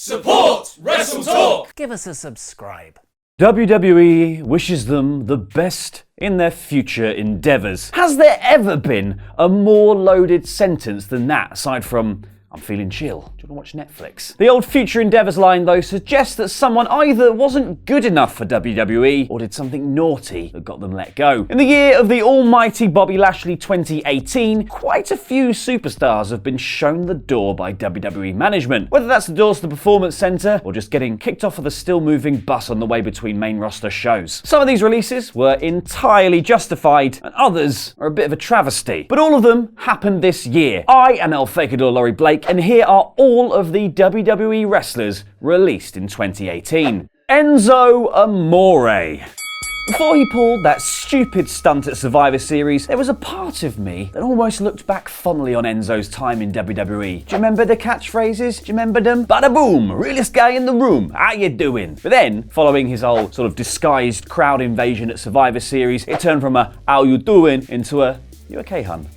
Support WrestleTalk! Give us a subscribe. WWE wishes them the best in their future endeavours. Has there ever been a more loaded sentence than that, aside from, I'm feeling chill, do you want to watch Netflix? The old future endeavours line, though, suggests that someone either wasn't good enough for WWE or did something naughty that got them let go. In the year of the almighty Bobby Lashley 2018, quite a few superstars have been shown the door by WWE management. Whether that's the doors to the Performance Centre or just getting kicked off of the still-moving bus on the way between main roster shows. Some of these releases were entirely justified, and others are a bit of a travesty. But all of them happened this year. I am El Fakador Laurie Blake, and here are all of the WWE wrestlers released in 2018. Enzo Amore. Before he pulled that stupid stunt at Survivor Series, there was a part of me that almost looked back fondly on Enzo's time in WWE. Do you remember the catchphrases? Do you remember them? Bada boom, realest guy in the room, how you doing? But then, following his whole sort of disguised crowd invasion at Survivor Series, it turned from a how you doing into a you okay, hun?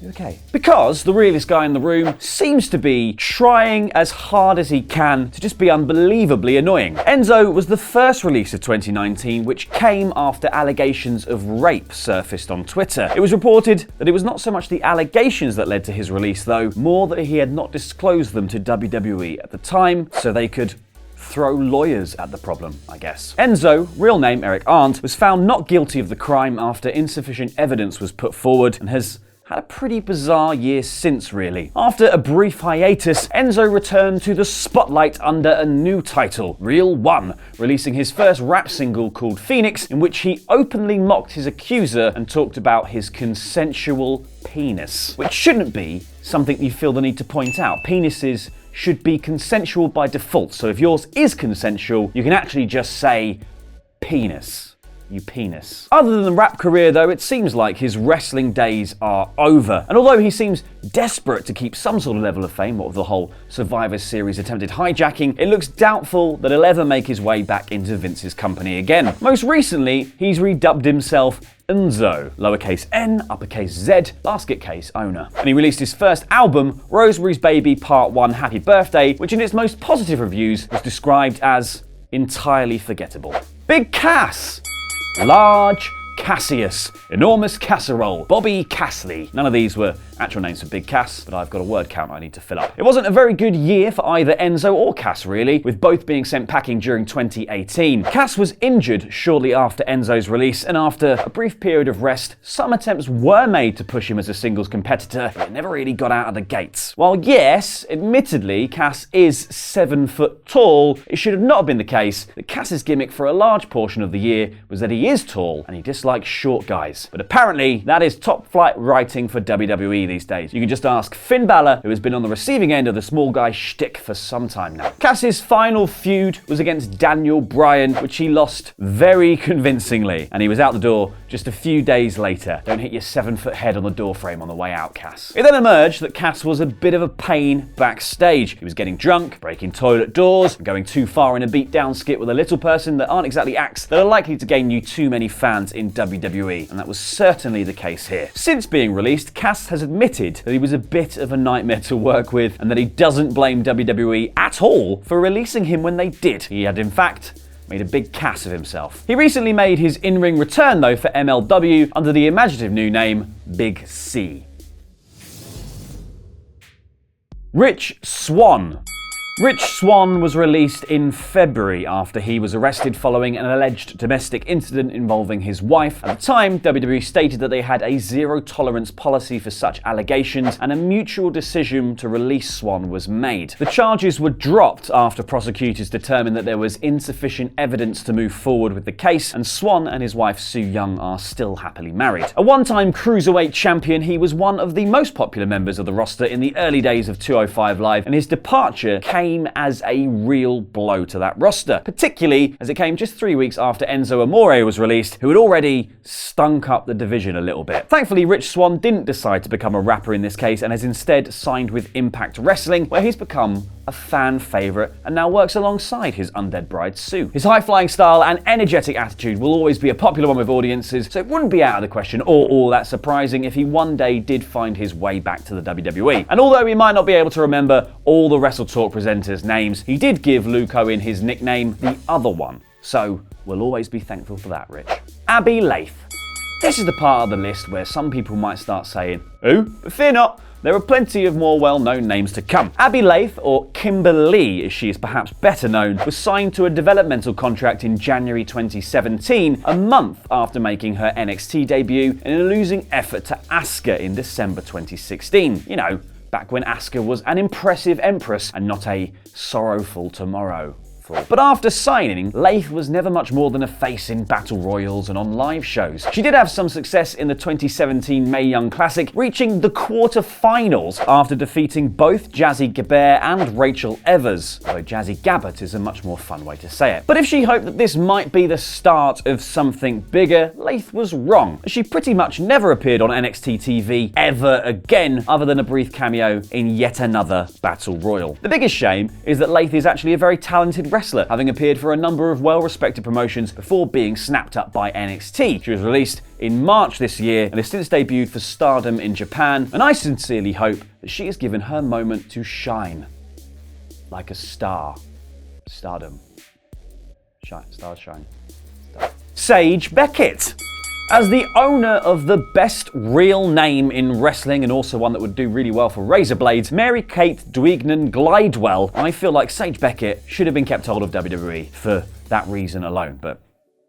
You okay? Because the realest guy in the room seems to be trying as hard as he can to just be unbelievably annoying. Enzo was the first release of 2019, which came after allegations of rape surfaced on Twitter. It was reported that it was not so much the allegations that led to his release, though, more that he had not disclosed them to WWE at the time, so they could throw lawyers at the problem, I guess. Enzo, real name Eric Arndt, was found not guilty of the crime after insufficient evidence was put forward and has had a pretty bizarre year since, really. After a brief hiatus, Enzo returned to the spotlight under a new title, Real One, releasing his first rap single called Phoenix, in which he openly mocked his accuser and talked about his consensual penis, which shouldn't be something you feel the need to point out. Penises should be consensual by default, so if yours is consensual, you can actually just say penis. You penis. Other than the rap career, though, it seems like his wrestling days are over. And although he seems desperate to keep some sort of level of fame, what with the whole Survivor Series attempted hijacking, it looks doubtful that he'll ever make his way back into Vince's company again. Most recently, he's redubbed himself Enzo, lowercase n, uppercase z, basket case owner. And he released his first album, Rosemary's Baby Part 1 Happy Birthday, which in its most positive reviews was described as entirely forgettable. Big Cass. Large Cassius, Enormous Casserole, Bobby Cassley. None of these were actual names for Big Cass, but I've got a word count I need to fill up. It wasn't a very good year for either Enzo or Cass, really, with both being sent packing during 2018. Cass was injured shortly after Enzo's release, and after a brief period of rest, some attempts were made to push him as a singles competitor, but it never really got out of the gates. While yes, admittedly, Cass is 7 foot tall, it should have not been the case that Cass's gimmick for a large portion of the year was that he is tall, and he dislikes short guys. But apparently, that is top flight writing for WWE these days. You can just ask Finn Balor, who has been on the receiving end of the small guy shtick for some time now. Cass's final feud was against Daniel Bryan, which he lost very convincingly, and he was out the door just a few days later. Don't hit your 7-foot head on the doorframe on the way out, Cass. It then emerged that Cass was a bit of a pain backstage. He was getting drunk, breaking toilet doors, and going too far in a beat-down skit with a little person that aren't exactly acts that are likely to gain you too many fans in WWE, and that was certainly the case here. Since being released, Cass has admitted that he was a bit of a nightmare to work with, and that he doesn't blame WWE at all for releasing him when they did. He had, in fact, made a big cass of himself. He recently made his in-ring return, though, for MLW under the imaginative new name Big C. Rich Swann. Rich Swann was released in February after he was arrested following an alleged domestic incident involving his wife. At the time, WWE stated that they had a zero-tolerance policy for such allegations, and a mutual decision to release Swann was made. The charges were dropped after prosecutors determined that there was insufficient evidence to move forward with the case, and Swann and his wife Su Yung are still happily married. A one-time cruiserweight champion, he was one of the most popular members of the roster in the early days of 205 Live, and his departure came as a real blow to that roster, particularly as it came just 3 weeks after Enzo Amore was released, who had already stunk up the division a little bit. Thankfully, Rich Swann didn't decide to become a rapper in this case and has instead signed with Impact Wrestling, where he's become a fan favourite and now works alongside his undead bride Sue. His high-flying style and energetic attitude will always be a popular one with audiences, so it wouldn't be out of the question or all that surprising if he one day did find his way back to the WWE. And although we might not be able to remember all the WrestleTalk presenters presenters' names, he did give Luke Owen his nickname, The Other One. So we'll always be thankful for that, Rich. Abbey Lathe. This is the part of the list where some people might start saying, "Who?" But fear not, there are plenty of more well-known names to come. Abbey Lathe, or Kimberly as she is perhaps better known, was signed to a developmental contract in January 2017, a month after making her NXT debut in a losing effort to Asuka in December 2016. You know, back when Asuka was an impressive empress and not a sorrowful tomorrow. But after signing, Lathe was never much more than a face in battle royals and on live shows. She did have some success in the 2017 Mae Young Classic, reaching the quarter-finals after defeating both Jazzy Gabert and Rachel Evers, though Jazzy Gabbert is a much more fun way to say it. But if she hoped that this might be the start of something bigger, Lathe was wrong. She pretty much never appeared on NXT TV ever again, other than a brief cameo in yet another battle royal. The biggest shame is that Lathe is actually a very talented wrestler, having appeared for a number of well-respected promotions before being snapped up by NXT. She was released in March this year and has since debuted for Stardom in Japan, and I sincerely hope that she is given her moment to shine. Like a star. Stardom. Shine. Stars shine. Saij Beckett. As the owner of the best real name in wrestling and also one that would do really well for razor blades, Mary Kate Duignan Glidewell, I feel like Saij Beckett should have been kept hold of WWE for that reason alone, but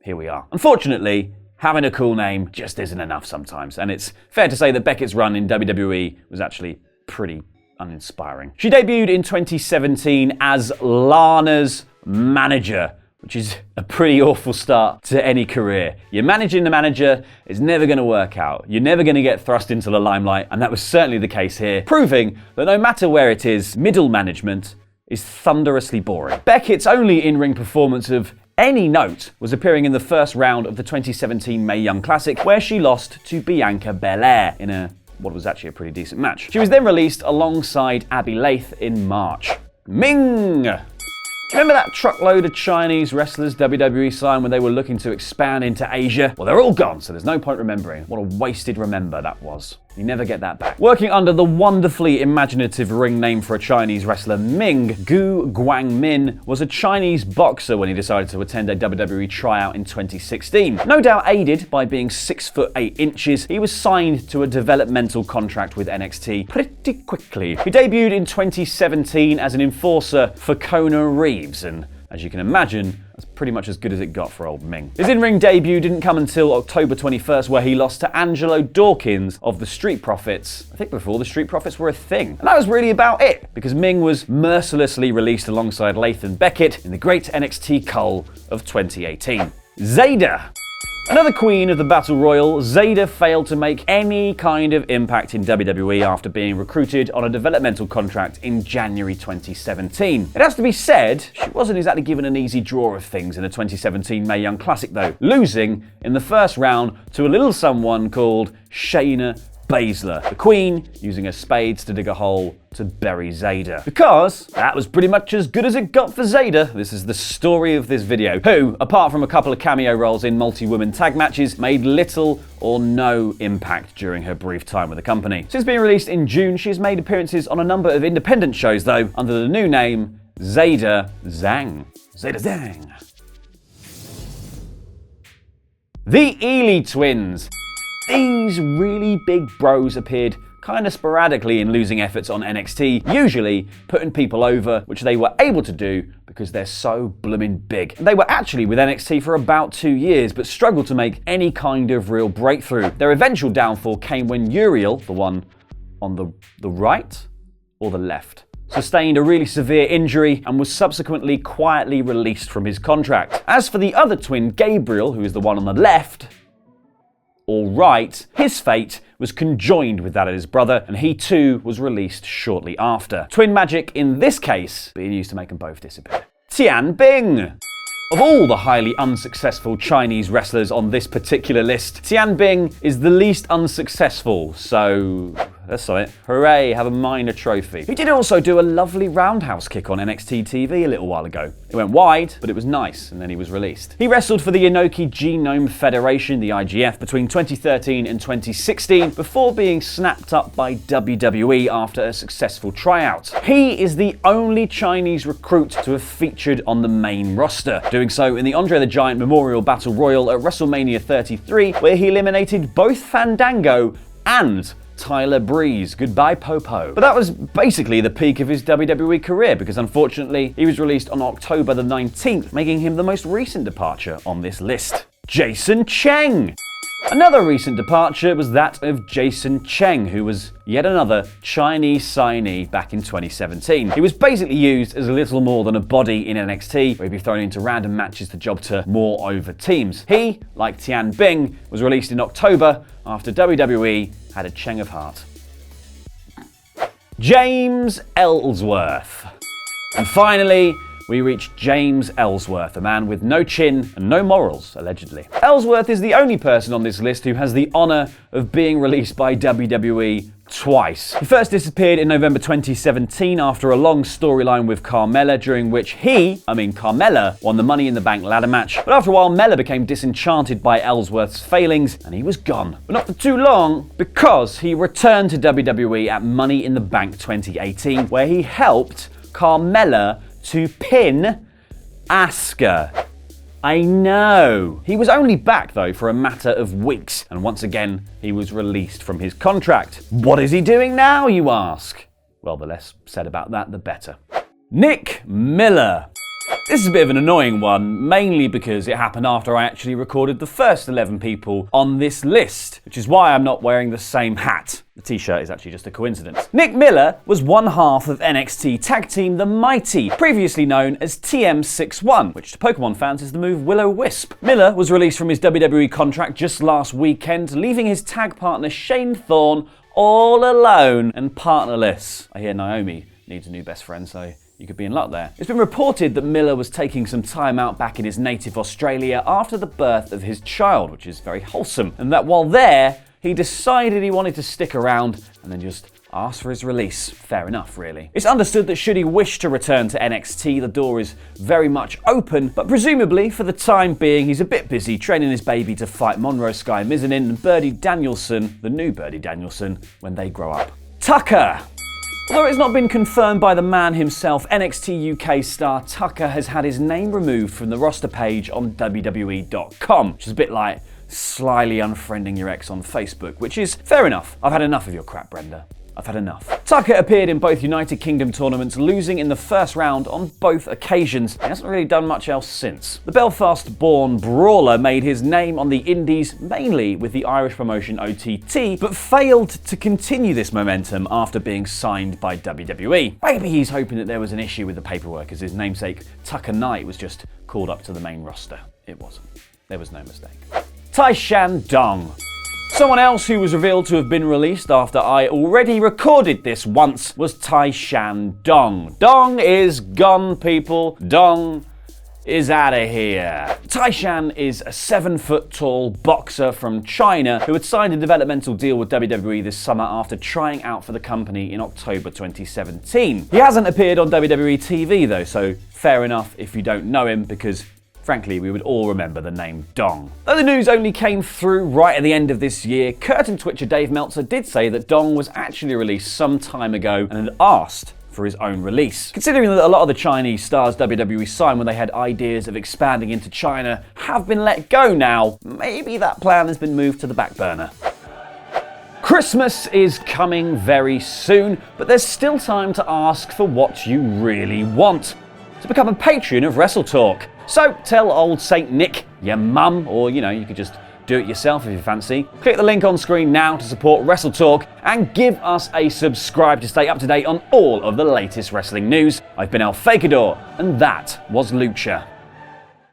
here we are. Unfortunately, having a cool name just isn't enough sometimes, and it's fair to say that Beckett's run in WWE was actually pretty uninspiring. She debuted in 2017 as Lana's manager, which is a pretty awful start to any career. You're managing the manager, it's never going to work out. You're never going to get thrust into the limelight, and that was certainly the case here, proving that no matter where it is, middle management is thunderously boring. Beckett's only in-ring performance of any note was appearing in the first round of the 2017 Mae Young Classic, where she lost to Bianca Belair in what was actually a pretty decent match. She was then released alongside Abbey Lathe in March. Ming! Remember that truckload of Chinese wrestlers WWE signed when they were looking to expand into Asia? Well, they're all gone, so there's no point remembering. What a wasted remember that was. You never get that back. Working under the wonderfully imaginative ring name for a Chinese wrestler, Ming, Gu Guangmin was a Chinese boxer when he decided to attend a WWE tryout in 2016. No doubt aided by being 6'8", he was signed to a developmental contract with NXT pretty quickly. He debuted in 2017 as an enforcer for Kona Reeves, and as you can imagine, that's pretty much as good as it got for old Ming. His in-ring debut didn't come until October 21st, where he lost to Angelo Dawkins of the Street Profits, I think before the Street Profits were a thing. And that was really about it, because Ming was mercilessly released alongside Lathe and Beckett in the great NXT cull of 2018. Zayda. Another queen of the Battle Royal, Zayda failed to make any kind of impact in WWE after being recruited on a developmental contract in January 2017. It has to be said, she wasn't exactly given an easy draw of things in the 2017 Mae Young Classic though, losing in the first round to a little someone called Shayna Baszler, the Queen using her spades to dig a hole to bury Zayda. Because that was pretty much as good as it got for Zayda. This is the story of this video, who, apart from a couple of cameo roles in multi-women tag matches, made little or no impact during her brief time with the company. Since being released in June, she has made appearances on a number of independent shows though, under the new name Zayda Zhang. Zayda Zhang. The Eally Twins. These really big bros appeared kind of sporadically in losing efforts on NXT, usually putting people over, which they were able to do because they're so bloomin' big. They were actually with NXT for about 2 years, but struggled to make any kind of real breakthrough. Their eventual downfall came when Uriel, the one on the right or the left, sustained a really severe injury and was subsequently quietly released from his contract. As for the other twin, Gabriel, who is the one on the left, all right, his fate was conjoined with that of his brother, and he too was released shortly after. Twin magic, in this case, being used to make them both disappear. Xiao Bing. Of all the highly unsuccessful Chinese wrestlers on this particular list, Xiao Bing is the least unsuccessful, so That's it. Hooray, have a minor trophy. He did also do a lovely roundhouse kick on NXT TV a little while ago. It went wide, but it was nice, and then he was released. He wrestled for the Inoki Genome Federation, the IGF, between 2013 and 2016, before being snapped up by WWE after a successful tryout. He is the only Chinese recruit to have featured on the main roster, doing so in the Andre the Giant Memorial Battle Royal at WrestleMania 33, where he eliminated both Fandango and Tyler Breeze. Goodbye, Popo. But that was basically the peak of his WWE career, because unfortunately he was released on October the 19th, making him the most recent departure on this list. Jason Cheng. Another recent departure was that of Jason Cheng, who was yet another Chinese signee back in 2017. He was basically used as a little more than a body in NXT, where he'd be thrown into random matches to job to more over teams. He, like Xiao Bing, was released in October after WWE had a Cheng of heart. James Ellsworth. And finally, we reach James Ellsworth, a man with no chin and no morals, allegedly. Ellsworth is the only person on this list who has the honour of being released by WWE twice. He first disappeared in November 2017 after a long storyline with Carmella, during which Carmella, won the Money in the Bank ladder match. But after a while, Mella became disenchanted by Ellsworth's failings, and he was gone. But not for too long, because he returned to WWE at Money in the Bank 2018, where he helped Carmella to pin Asuka. I know. He was only back, though, for a matter of weeks, and once again, he was released from his contract. What is he doing now, you ask? Well, the less said about that, the better. Nick Miller. This is a bit of an annoying one, mainly because it happened after I actually recorded the first 11 people on this list, which is why I'm not wearing the same hat. The t-shirt is actually just a coincidence. Nick Miller was one half of NXT tag team The Mighty, previously known as TM61, which to Pokemon fans is the move Will-O-Wisp. Miller was released from his WWE contract just last weekend, leaving his tag partner Shane Thorne all alone and partnerless. I hear Naomi needs a new best friend, so you could be in luck there. It's been reported that Miller was taking some time out back in his native Australia after the birth of his child, which is very wholesome, and that while there, he decided he wanted to stick around and then just ask for his release. Fair enough, really. It's understood that should he wish to return to NXT, the door is very much open, but presumably, for the time being, he's a bit busy training his baby to fight Monroe Sky Mizanin and Birdie Danielson, the new Birdie Danielson, when they grow up. Tucker. Although it's not been confirmed by the man himself, NXT UK star Tucker has had his name removed from the roster page on WWE.com, which is a bit like slyly unfriending your ex on Facebook, which is fair enough. I've had enough of your crap, Brenda. I've had enough. Tucker appeared in both United Kingdom tournaments, losing in the first round on both occasions. He hasn't really done much else since. The Belfast-born brawler made his name on the Indies, mainly with the Irish promotion OTT, but failed to continue this momentum after being signed by WWE. Maybe he's hoping that there was an issue with the paperwork, as his namesake Tucker Knight was just called up to the main roster. It wasn't. There was no mistake. Tai Shan Dong. Someone else who was revealed to have been released after I already recorded this once was Tai Shan Dong. Dong is gone, people. Dong is out of here. Tai Shan is a 7-foot-tall boxer from China who had signed a developmental deal with WWE this summer after trying out for the company in October 2017. He hasn't appeared on WWE TV though, so fair enough if you don't know him, because frankly, we would all remember the name Dong. Though the news only came through right at the end of this year, curtain twitcher Dave Meltzer did say that Dong was actually released some time ago and had asked for his own release. Considering that a lot of the Chinese stars WWE signed when they had ideas of expanding into China have been let go now, maybe that plan has been moved to the back burner. Christmas is coming very soon, but there's still time to ask for what you really want. To become a patron of WrestleTalk. So tell old Saint Nick, your mum, or you could just do it yourself if you fancy. Click the link on screen now to support WrestleTalk and give us a subscribe to stay up to date on all of the latest wrestling news. I've been El Fakador, and that was Lucha.